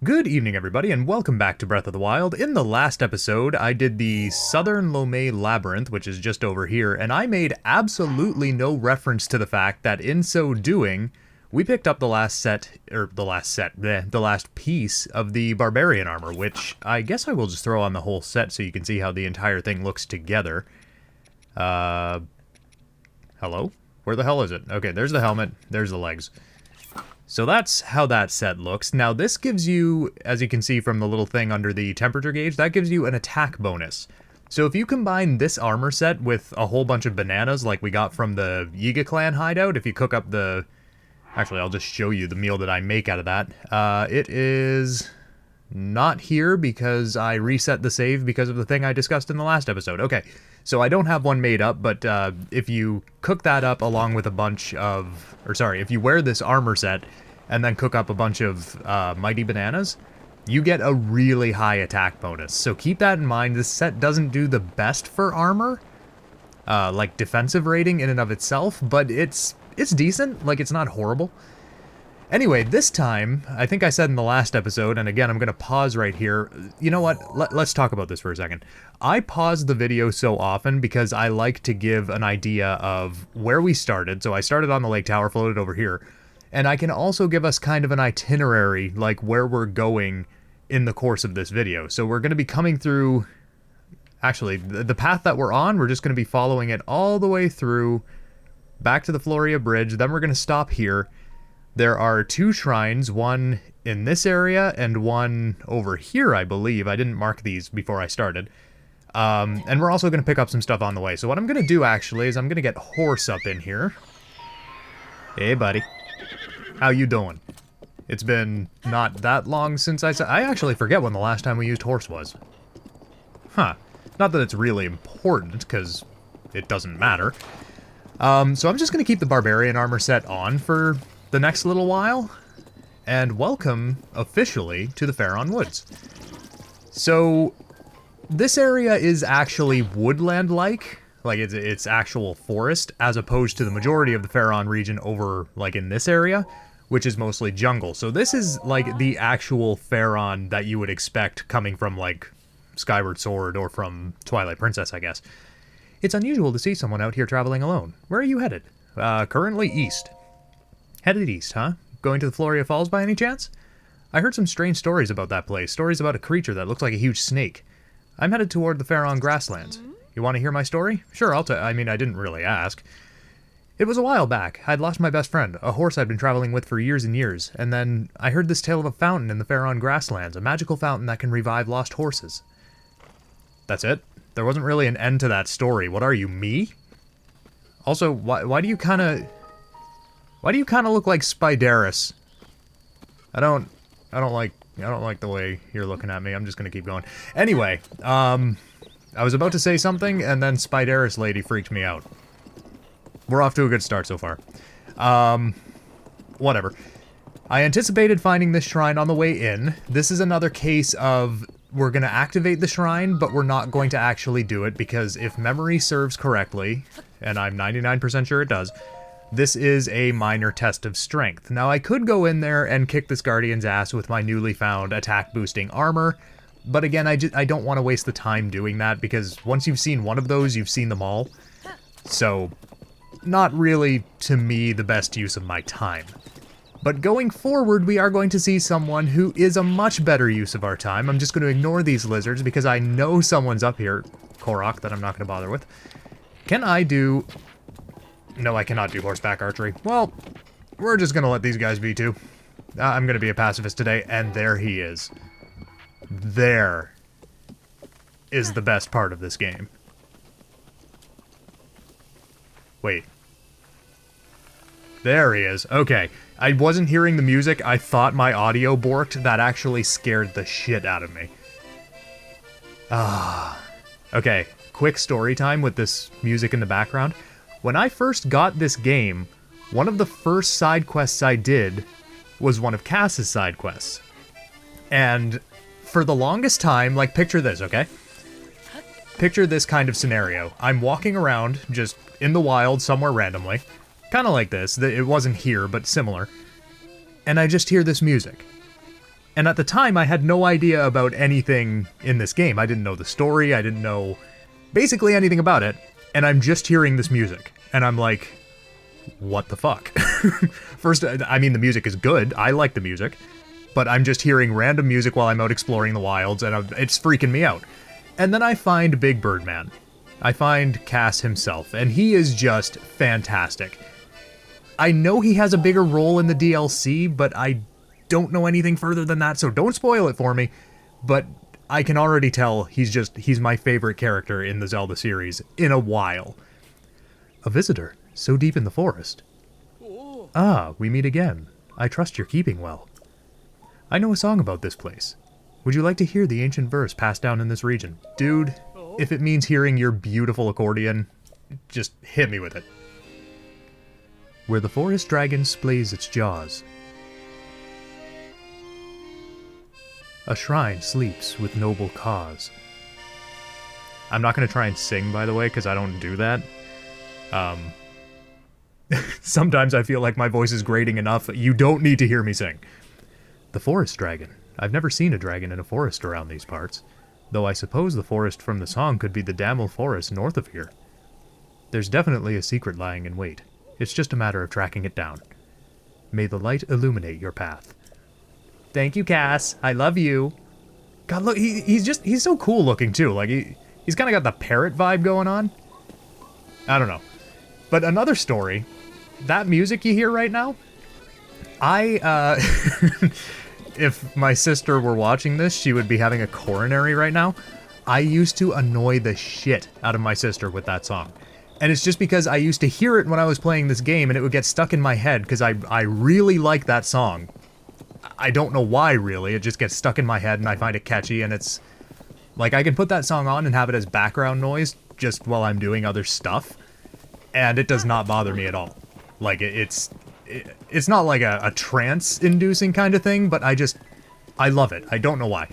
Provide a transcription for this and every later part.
Good evening, everybody, and welcome back to Breath of the Wild. In the last episode, I did the Southern Lomé Labyrinth, which is just over here, and I made absolutely no reference to the fact that in so doing, we picked up the last piece of the Barbarian armor, which I guess I will just throw on the whole set so you can see how the entire thing looks together. Hello? Where the hell is it? Okay, there's the helmet, there's the legs. So that's how that set looks. Now this gives you, as you can see from the little thing under the temperature gauge, that gives you an attack bonus. So if you combine this armor set with a whole bunch of bananas like we got from the Yiga clan hideout, if you cook up the... Actually, I'll just show you the meal that I make out of that. It is not here because I reset the save because of the thing I discussed in the last episode. Okay, so I don't have one made up, but if you cook that up along with a bunch of... if you wear this armor set and then cook up a bunch of mighty bananas, you get a really high attack bonus. So keep that in mind. This set doesn't do the best for armor, like defensive rating in and of itself, but it's decent. Like, it's not horrible. Anyway, this time, I think I said in the last episode, and again, I'm going to pause right here. You know what? Let's talk about this for a second. I pause the video so often because I like to give an idea of where we started. So I started on the lake tower, floated over here. And I can also give us kind of an itinerary, like where we're going in the course of this video. So we're going to be coming through... Actually, the path that we're on, we're just going to be following it all the way through, back to the Floria Bridge. Then we're going to stop here. There are two shrines, one in this area and one over here, I believe. I didn't mark these before I started. And we're also going to pick up some stuff on the way. So what I'm going to do, actually, is I'm going to get Horse up in here. Hey, buddy. How you doing? It's been not that long since I actually forget when the last time we used Horse was. Huh. Not that it's really important, because it doesn't matter. So I'm just going to keep the Barbarian armor set on for the next little while, and welcome officially to the Faron Woods. So this area is actually woodland-like, like it's actual forest, as opposed to the majority of the Faron region over like in this area, which is mostly jungle. So this is like the actual Faron that you would expect coming from like Skyward Sword or from Twilight Princess, I guess. It's unusual to see someone out here traveling alone. Where are you headed? Currently east. Headed east, huh? Going to the Floria Falls by any chance? I heard some strange stories about that place. Stories about a creature that looks like a huge snake. I'm headed toward the Faron grasslands. You want to hear my story? Sure, I mean, I didn't really ask. It was a while back. I'd lost my best friend, a horse I'd been traveling with for years and years, and then I heard this tale of a fountain in the Faron grasslands, a magical fountain that can revive lost horses. That's it? There wasn't really an end to that story. What are you, me? Also, why do you kind of look like Spideris? I don't like the way you're looking at me. I'm just gonna keep going. Anyway, I was about to say something, and then Spideris lady freaked me out. We're off to a good start so far. Whatever. I anticipated finding this shrine on the way in. This is another case of we're gonna activate the shrine, but we're not going to actually do it, because if memory serves correctly, and I'm 99% sure it does, this is a minor test of strength. Now, I could go in there and kick this Guardian's ass with my newly found attack-boosting armor, but again, I don't want to waste the time doing that, because once you've seen one of those, you've seen them all. So, not really, to me, the best use of my time. But going forward, we are going to see someone who is a much better use of our time. I'm just going to ignore these lizards, because I know someone's up here. Korok, that I'm not going to bother with. Can I do... No, I cannot do horseback archery. Well, we're just gonna let these guys be too. I'm gonna be a pacifist today, and there he is. There is the best part of this game. Wait. There he is. Okay. I wasn't hearing the music. I thought my audio borked. That actually scared the shit out of me. Okay. Quick story time with this music in the background. When I first got this game, one of the first side quests I did was one of Kass's side quests. And for the longest time, like, picture this, okay? Picture this kind of scenario. I'm walking around, just in the wild, somewhere randomly. Kind of like this. It wasn't here, but similar. And I just hear this music. And at the time, I had no idea about anything in this game. I didn't know the story, I didn't know basically anything about it, and I'm just hearing this music. And I'm like, what the fuck? First, I mean, the music is good, I like the music, but I'm just hearing random music while I'm out exploring the wilds, and it's freaking me out. And then I find Big Bird Man. I find Kass himself, and he is just fantastic. I know he has a bigger role in the DLC, but I don't know anything further than that, so don't spoil it for me. But I can already tell he's my favorite character in the Zelda series in a while. A visitor, so deep in the forest. Ah, we meet again. I trust you're keeping well. I know a song about this place. Would you like to hear the ancient verse passed down in this region? Dude, if it means hearing your beautiful accordion, just hit me with it. Where the forest dragon splays its jaws, a shrine sleeps with noble cause. I'm not going to try and sing, by the way, because I don't do that. Sometimes I feel like my voice is grating enough. You don't need to hear me sing. The forest dragon. I've never seen a dragon in a forest around these parts, though I suppose the forest from the song could be the Damel Forest north of here. There's definitely a secret lying in wait. It's just a matter of tracking it down. May the light illuminate your path. Thank you, Kass. I love you. God, look, he's so cool looking too. Like he's kind of got the parrot vibe going on. I don't know. But another story, that music you hear right now, if my sister were watching this, she would be having a coronary right now. I used to annoy the shit out of my sister with that song. And it's just because I used to hear it when I was playing this game and it would get stuck in my head because I really like that song. I don't know why, really. It just gets stuck in my head and I find it catchy, and it's like I can put that song on and have it as background noise just while I'm doing other stuff, and it does not bother me at all. Like, it's not like a trance-inducing kind of thing, but I love it. I don't know why.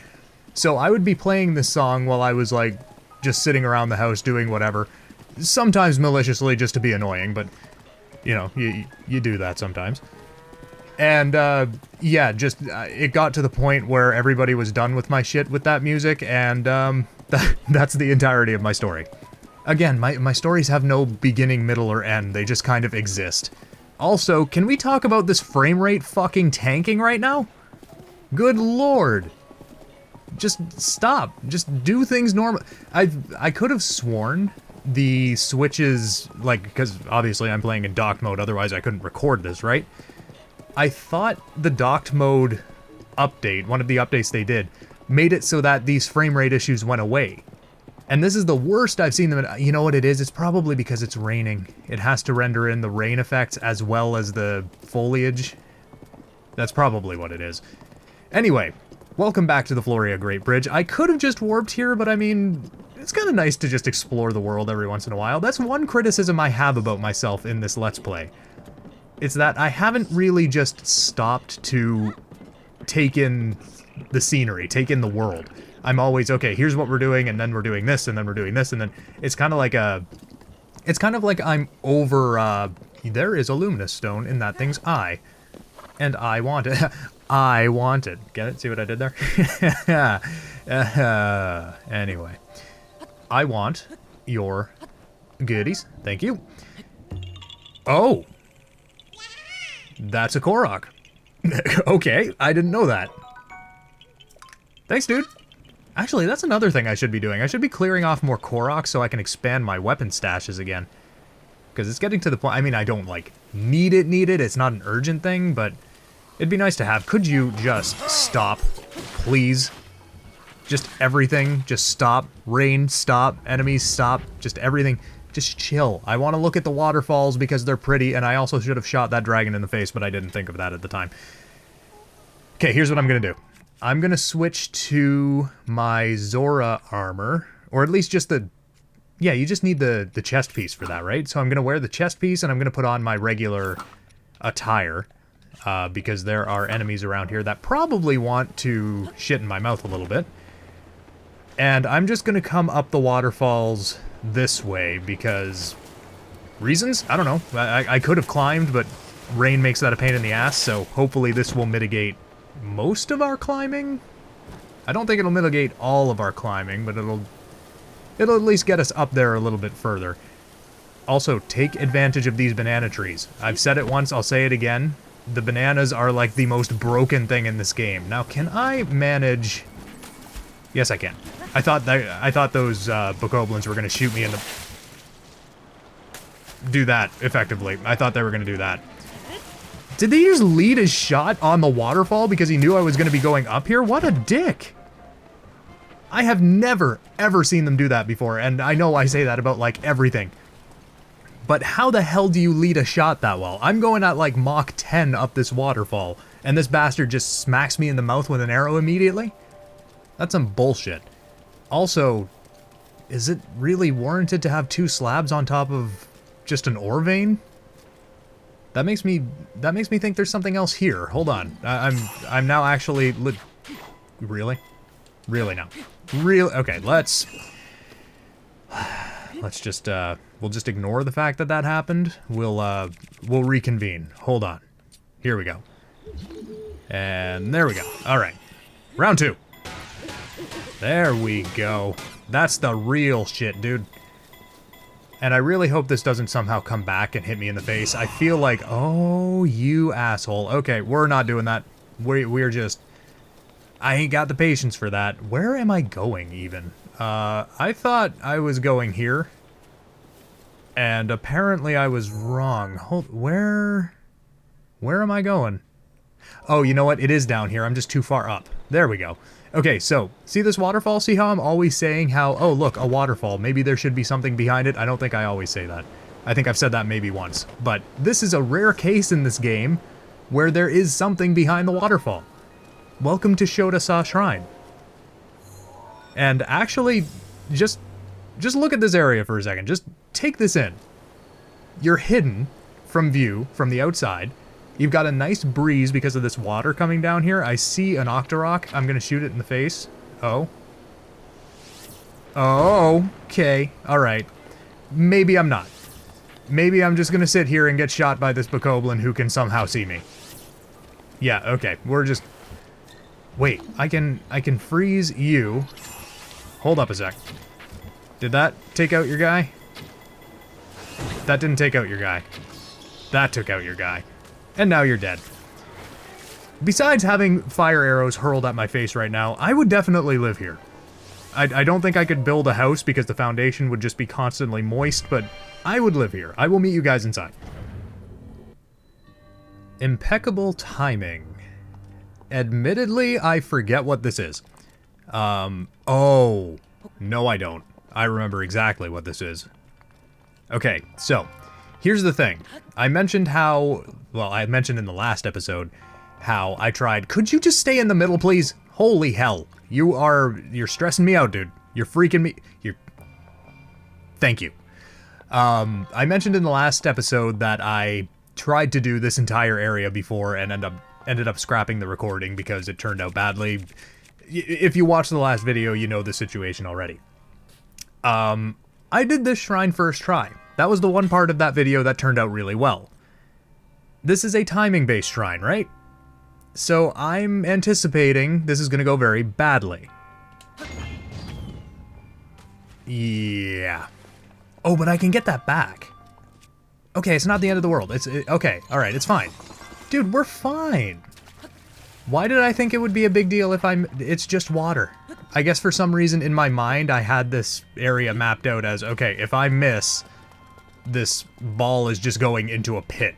So I would be playing this song while I was, like, just sitting around the house doing whatever. Sometimes maliciously just to be annoying, but, you know, you do that sometimes. And, yeah, just, it got to the point where everybody was done with my shit with that music, and, that's the entirety of my story. Again, my stories have no beginning, middle, or end. They just kind of exist. Also, can we talk about this frame rate fucking tanking right now? Good lord. Just stop. Just do things normal. I could have sworn the switches, like, because obviously I'm playing in docked mode, otherwise I couldn't record this, right? I thought the docked mode update, one of the updates they did, made it so that these frame rate issues went away. And this is the worst I've seen them in. You know what it is? It's probably because it's raining. It has to render in the rain effects as well as the foliage. That's probably what it is. Anyway, welcome back to the Floria Great Bridge. I could have just warped here, but I mean, it's kind of nice to just explore the world every once in a while. That's one criticism I have about myself in this Let's Play. It's that I haven't really just stopped to take in the scenery, take in the world. I'm always, okay, here's what we're doing, and then we're doing this, and then we're doing this, and then it's kind of like I'm over, there is a luminous stone in that thing's eye, and I want it. I want it. Get it? See what I did there? Anyway. I want your goodies. Thank you. Oh! That's a Korok. Okay, I didn't know that. Thanks, dude. Actually, that's another thing I should be doing. I should be clearing off more Koroks so I can expand my weapon stashes again. Because it's getting to the point, I mean, I don't, like, need it. It's not an urgent thing, but it'd be nice to have. Could you just stop, please? Just everything. Just stop. Rain, stop. Enemies, stop. Just everything. Just chill. I want to look at the waterfalls because they're pretty, and I also should have shot that dragon in the face, but I didn't think of that at the time. Okay, here's what I'm going to do. I'm going to switch to my Zora armor, or at least just the... Yeah, you just need the chest piece for that, right? So I'm going to wear the chest piece, and I'm going to put on my regular attire, because there are enemies around here that probably want to shit in my mouth a little bit. And I'm just going to come up the waterfalls this way, because... reasons? I don't know. I could have climbed, but rain makes that a pain in the ass, so hopefully this will mitigate most of our climbing. I don't think it'll mitigate all of our climbing, but it'll at least get us up there a little bit further. Also, take advantage of these banana trees. I've said it once, I'll say it again. The bananas are like the most broken thing in this game. Now, can I manage... Yes, I can. I thought those bokoblins were going to shoot me in the... Do that, effectively. I thought they were going to do that. Did they just lead his shot on the waterfall because he knew I was going to be going up here? What a dick! I have never, ever seen them do that before, and I know I say that about, like, everything. But how the hell do you lead a shot that well? I'm going at, like, Mach 10 up this waterfall, and this bastard just smacks me in the mouth with an arrow immediately? That's some bullshit. Also, is it really warranted to have 2 slabs on top of just an ore vein? That makes me think there's something else here. Hold on. I'm now actually really? Really now. Really? Okay, let's just we'll just ignore the fact that that happened. We'll reconvene. Hold on. Here we go. And there we go. All right. Round 2. There we go. That's the real shit, dude. And I really hope this doesn't somehow come back and hit me in the face. I feel like, oh, you asshole. Okay, we're not doing that. We're just... I ain't got the patience for that. Where am I going, even? I thought I was going here. And apparently I was wrong. Where am I going? Oh, you know what? It is down here. I'm just too far up. There we go. Okay, so, see this waterfall? See how I'm always saying how, oh, look, a waterfall. Maybe there should be something behind it? I don't think I always say that. I think I've said that maybe once. But this is a rare case in this game where there is something behind the waterfall. Welcome to Shodah Shrine. And actually, just look at this area for a second. Just take this in. You're hidden from view from the outside. You've got a nice breeze because of this water coming down here. I see an Octorok. I'm going to shoot it in the face. Oh. Oh, okay. Alright. Maybe I'm not. Maybe I'm just going to sit here and get shot by this bokoblin who can somehow see me. Yeah, okay. We're just... Wait, I can freeze you. Hold up a sec. Did that take out your guy? That didn't take out your guy. That took out your guy. And now you're dead. Besides having fire arrows hurled at my face right now, I would definitely live here. I don't think I could build a house because the foundation would just be constantly moist, but I would live here. I will meet you guys inside. Impeccable timing. Admittedly, I forget what this is. Oh. No, I don't. I remember exactly what this is. Okay, so, here's the thing. I mentioned how... Well, I mentioned in the last episode how I tried... Could you just stay in the middle, please? Holy hell. You're stressing me out, dude. You're freaking me... Thank you. I mentioned in the last episode that I tried to do this entire area before and ended up scrapping the recording because it turned out badly. If you watched the last video, you know the situation already. I did this shrine first try. That was the one part of that video that turned out really well. This is a timing-based shrine, right? So I'm anticipating this is going to go very badly. Yeah. Oh, but I can get that back. Okay, it's not the end of the world. Okay, alright, it's fine. Dude, we're fine. Why did I think it would be a big deal if it's just water? I guess for some reason in my mind I had this area mapped out as, okay, if I miss, this ball is just going into a pit.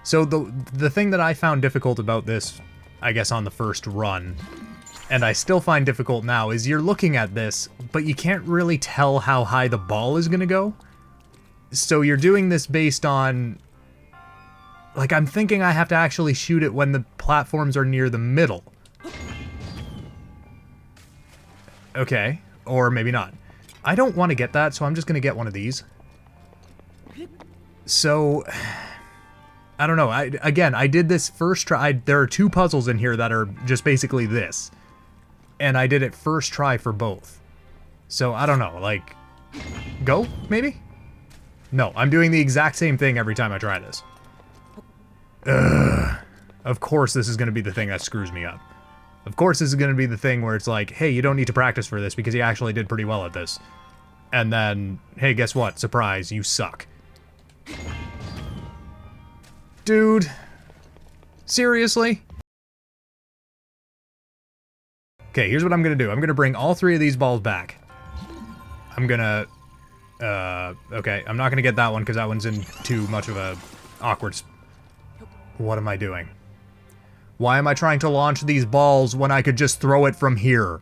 So the thing that I found difficult about this, I guess on the first run, and I still find difficult now, is you're looking at this, but you can't really tell how high the ball is gonna go. So you're doing this based on... Like, I'm thinking I have to actually shoot it when the platforms are near the middle. Okay, or maybe not. I don't want to get that, so I'm just gonna get one of these. So... I don't know. Again, I did this first try. There are 2 puzzles in here that are just basically this. And I did it first try for both. So, I don't know. Like, go, maybe? No, I'm doing the exact same thing every time I try this. Ugh. Of course this is going to be the thing that screws me up. Of course this is going to be the thing where it's like, hey, you don't need to practice for this because you actually did pretty well at this. And then, hey, guess what? Surprise, you suck. Dude. Seriously? Okay, here's what I'm going to do. I'm going to bring all 3 of these balls back. I'm going to... okay, I'm not going to get that one because that one's in too much of a awkward... What am I doing? Why am I trying to launch these balls when I could just throw it from here?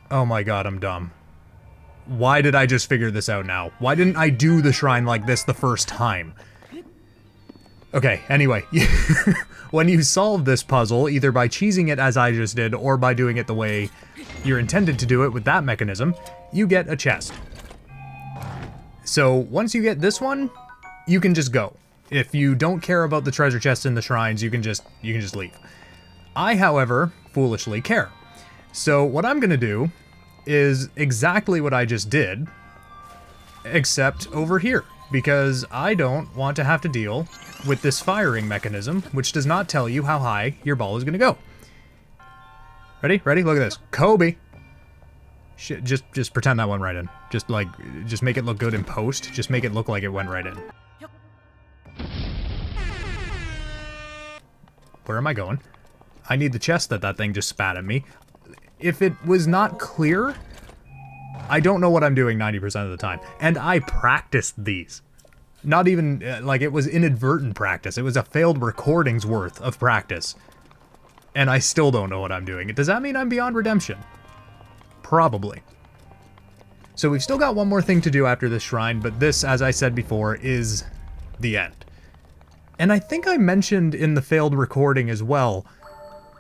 Oh my god, I'm dumb. Why did I just figure this out now? Why didn't I do the shrine like this the first time? Okay, anyway. When you solve this puzzle, either by cheesing it as I just did, or by doing it the way you're intended to do it with that mechanism, you get a chest. So, once you get this one, you can just go. If you don't care about the treasure chests in the shrines, you can just leave. I, however, foolishly care. So what I'm gonna do is exactly what I just did, except over here, because I don't want to have to deal with this firing mechanism, which does not tell you how high your ball is gonna go. Ready? Ready? Look at this. Kobe! Shit, just pretend that went right in. Just make it look good in post. Just make it look like it went right in. Where am I going? I need the chest that thing just spat at me. If it was not clear, I don't know what I'm doing 90% of the time. And I practiced these. Not even, like, it was inadvertent practice. It was a failed recording's worth of practice. And I still don't know what I'm doing. Does that mean I'm beyond redemption? Probably. So we've still got one more thing to do after this shrine, but this, as I said before, is the end. And I think I mentioned in the failed recording as well,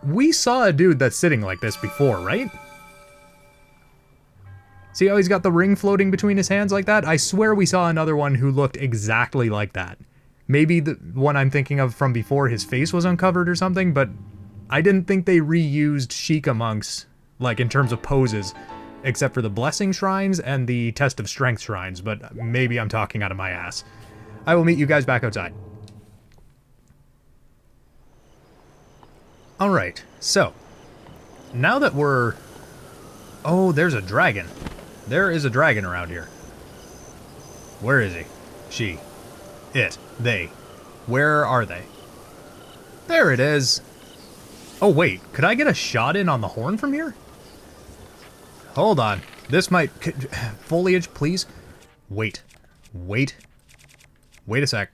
we saw a dude that's sitting like this before, right? See how he's got the ring floating between his hands like that? I swear we saw another one who looked exactly like that. Maybe the one I'm thinking of from before, his face was uncovered or something, but I didn't think they reused Sheikah monks, like in terms of poses, except for the blessing shrines and the test of strength shrines, but maybe I'm talking out of my ass. I will meet you guys back outside. Alright, so, now that we're... Oh, there's a dragon. There is a dragon around here. Where is he? She. It. They. Where are they? There it is. Oh wait, could I get a shot in on the horn from here? Hold on. This might... Foliage, please? Wait. Wait. Wait a sec.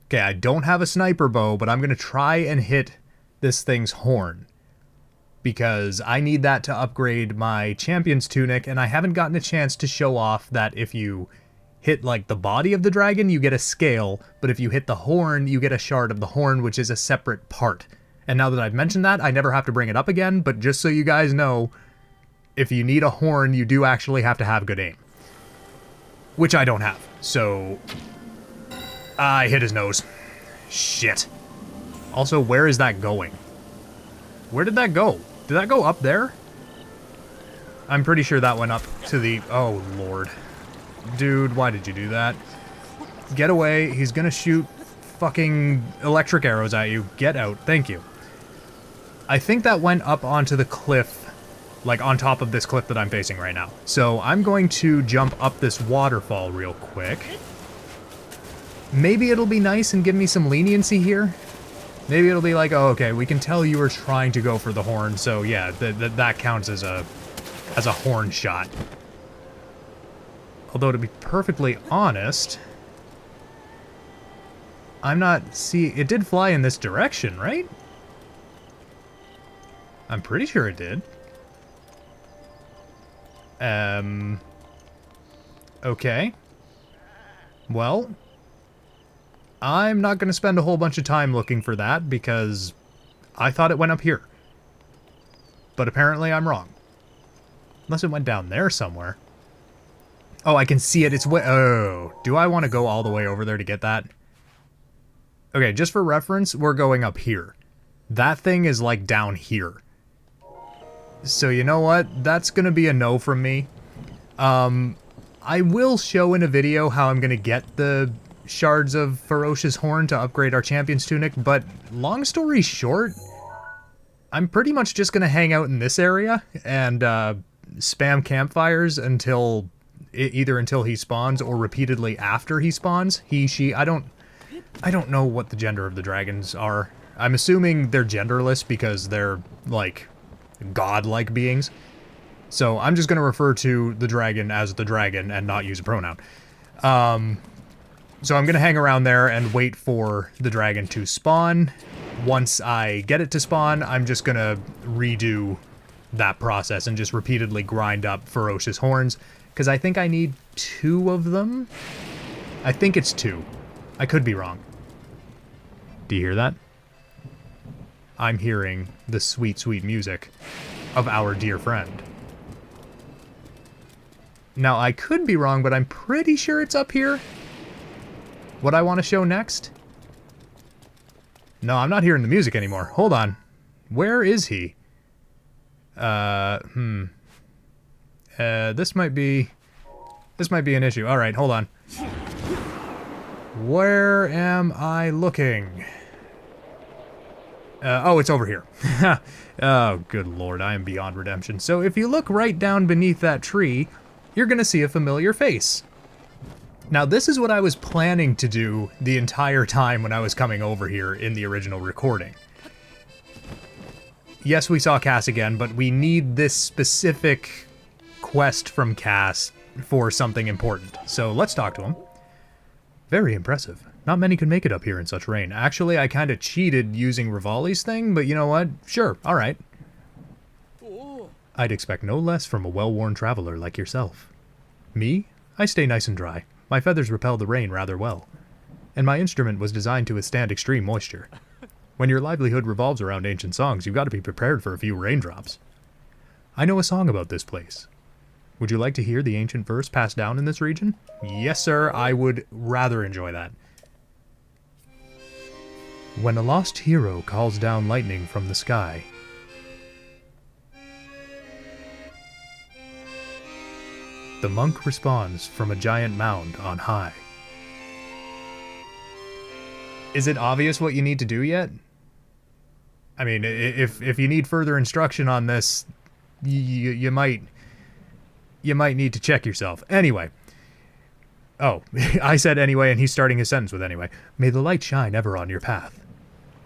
Okay, I don't have a sniper bow, but I'm going to try and hit this thing's horn. Because I need that to upgrade my champion's tunic, and I haven't gotten a chance to show off that if you hit, like, the body of the dragon, you get a scale, but if you hit the horn, you get a shard of the horn, which is a separate part. And now that I've mentioned that, I never have to bring it up again, but just so you guys know, if you need a horn, you do actually have to have good aim. Which I don't have, so... I hit his nose. Shit. Also, where is that going? Where did that go? Did that go up there? I'm pretty sure that went up to the... Oh, Lord. Dude, why did you do that? Get away. He's gonna shoot fucking electric arrows at you. Get out. Thank you. I think that went up onto the cliff, like on top of this cliff that I'm facing right now. So I'm going to jump up this waterfall real quick. Maybe it'll be nice and give me some leniency here. Maybe it'll be like, oh, okay, we can tell you were trying to go for the horn, so yeah, that counts as a horn shot. Although, to be perfectly honest, I'm not... See, it did fly in this direction, right? I'm pretty sure it did. Okay. Well... I'm not going to spend a whole bunch of time looking for that, because I thought it went up here. But apparently I'm wrong. Unless it went down there somewhere. Oh, I can see it. It's way... Oh, do I want to go all the way over there to get that? Okay, just for reference, we're going up here. That thing is, like, down here. So, you know what? That's going to be a no from me. I will show in a video how I'm going to get the... shards of Ferocious Horn to upgrade our Champion's Tunic, but long story short, I'm pretty much just going to hang out in this area and spam campfires until either until he spawns or repeatedly after he spawns. He, she, I don't know what the gender of the dragons are. I'm assuming they're genderless because they're like godlike beings. So I'm just going to refer to the dragon as the dragon and not use a pronoun. So I'm going to hang around there and wait for the dragon to spawn. Once I get it to spawn, I'm just going to redo that process and just repeatedly grind up Ferocious Horns, because I think I need 2 of them. I think it's 2. I could be wrong. Do you hear that? I'm hearing the sweet, sweet music of our dear friend. Now, I could be wrong, but I'm pretty sure it's up here. What I want to show next? No, I'm not hearing the music anymore. Hold on. Where is he? This might be an issue. All right, hold on. Where am I looking? Oh, it's over here. Oh, good lord, I am beyond redemption. So if you look right down beneath that tree, you're gonna see a familiar face. Now, this is what I was planning to do the entire time when I was coming over here in the original recording. Yes, we saw Kass again, but we need this specific quest from Kass for something important. So let's talk to him. Very impressive. Not many can make it up here in such rain. Actually, I kind of cheated using Rivali's thing, but you know what? Sure, alright. I'd expect no less from a well-worn traveler like yourself. Me? I stay nice and dry. My feathers repel the rain rather well. And my instrument was designed to withstand extreme moisture. When your livelihood revolves around ancient songs, you've got to be prepared for a few raindrops. I know a song about this place. Would you like to hear the ancient verse passed down in this region? Yes, sir, I would rather enjoy that. When a lost hero calls down lightning from the sky, the monk responds from a giant mound on high. Is it obvious what you need to do yet? I mean, if you need further instruction on this, you might need to check yourself. Anyway. Oh, I said anyway, and he's starting his sentence with anyway. May the light shine ever on your path.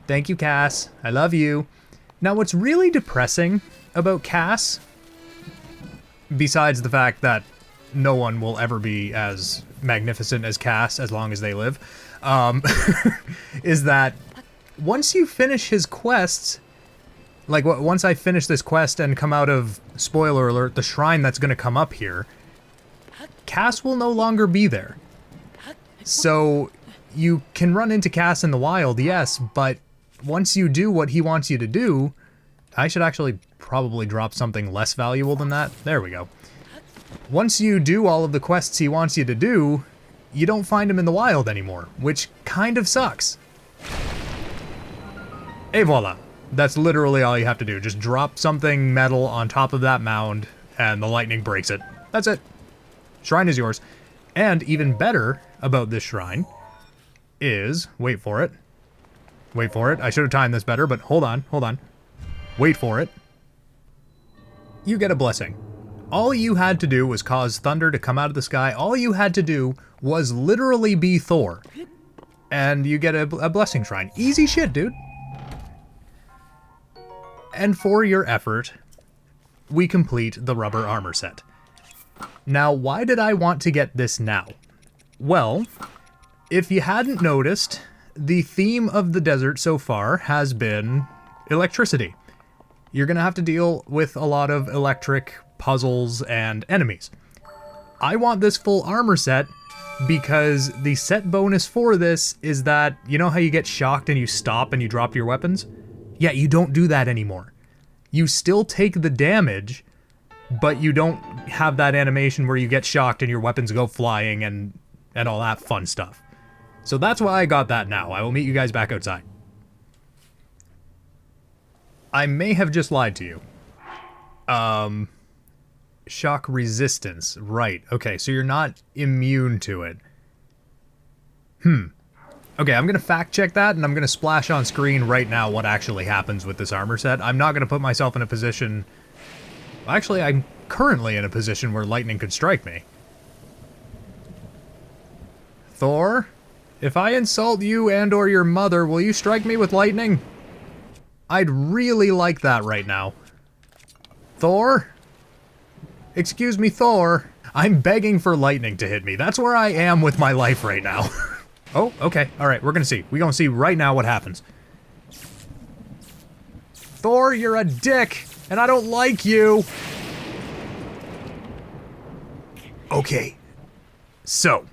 Thank you, Kass. I love you. Now, what's really depressing about Kass, besides the fact that no one will ever be as magnificent as Kass as long as they live, is that once you finish his quests, like once I finish this quest and come out of, spoiler alert, the shrine that's going to come up here, Kass will no longer be there. So you can run into Kass in the wild, yes, but once you do what he wants you to do, I should actually probably drop something less valuable than that. There we go. Once you do all of the quests he wants you to do, you don't find him in the wild anymore, which kind of sucks. Et voila. That's literally all you have to do. Just drop something metal on top of that mound, and the lightning breaks it. That's it. Shrine is yours. And even better about this shrine is, wait for it. Wait for it. I should have timed this better, but hold on, hold on. Wait for it. You get a blessing. All you had to do was cause thunder to come out of the sky. All you had to do was literally be Thor. And you get a blessing shrine. Easy shit, dude. And for your effort, we complete the rubber armor set. Now, why did I want to get this now? Well, if you hadn't noticed, the theme of the desert so far has been electricity. You're going to have to deal with a lot of electric puzzles and enemies. I want this full armor set because the set bonus for this is that, you know how you get shocked and you stop and you drop your weapons? Yeah, you don't do that anymore. You still take the damage, but you don't have that animation where you get shocked and your weapons go flying and all that fun stuff. So that's why I got that now. I will meet you guys back outside. I may have just lied to you. Shock resistance. Right. Okay, so you're not immune to it. Okay, I'm going to fact check that, and I'm going to splash on screen right now what actually happens with this armor set. I'm not going to put myself in a position... Actually, I'm currently in a position where lightning could strike me. Thor, if I insult you and or your mother, will you strike me with lightning? I'd really like that right now. Thor? Excuse me, Thor. I'm begging for lightning to hit me. That's where I am with my life right now. Oh, okay. Alright, we're gonna see. We're gonna see right now what happens. Thor, you're a dick, and I don't like you. Okay. So.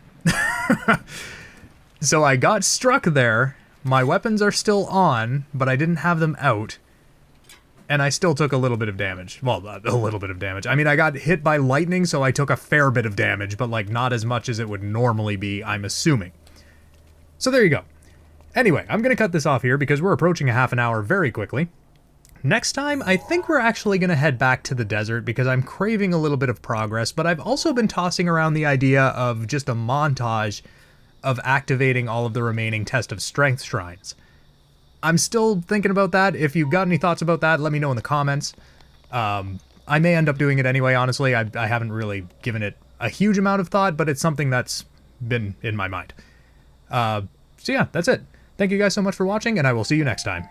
So I got struck there. My weapons are still on, but I didn't have them out. And I still took a little bit of damage. Well, a little bit of damage. I mean, I got hit by lightning, so I took a fair bit of damage, but, like, not as much as it would normally be, I'm assuming. So there you go. Anyway, I'm going to cut this off here because we're approaching a half an hour very quickly. Next time, I think we're actually going to head back to the desert because I'm craving a little bit of progress, but I've also been tossing around the idea of just a montage of activating all of the remaining Test of Strength shrines. I'm still thinking about that. If you've got any thoughts about that, let me know in the comments. I may end up doing it anyway, honestly. I haven't really given it a huge amount of thought, but it's something that's been in my mind. So yeah, that's it. Thank you guys so much for watching, and I will see you next time.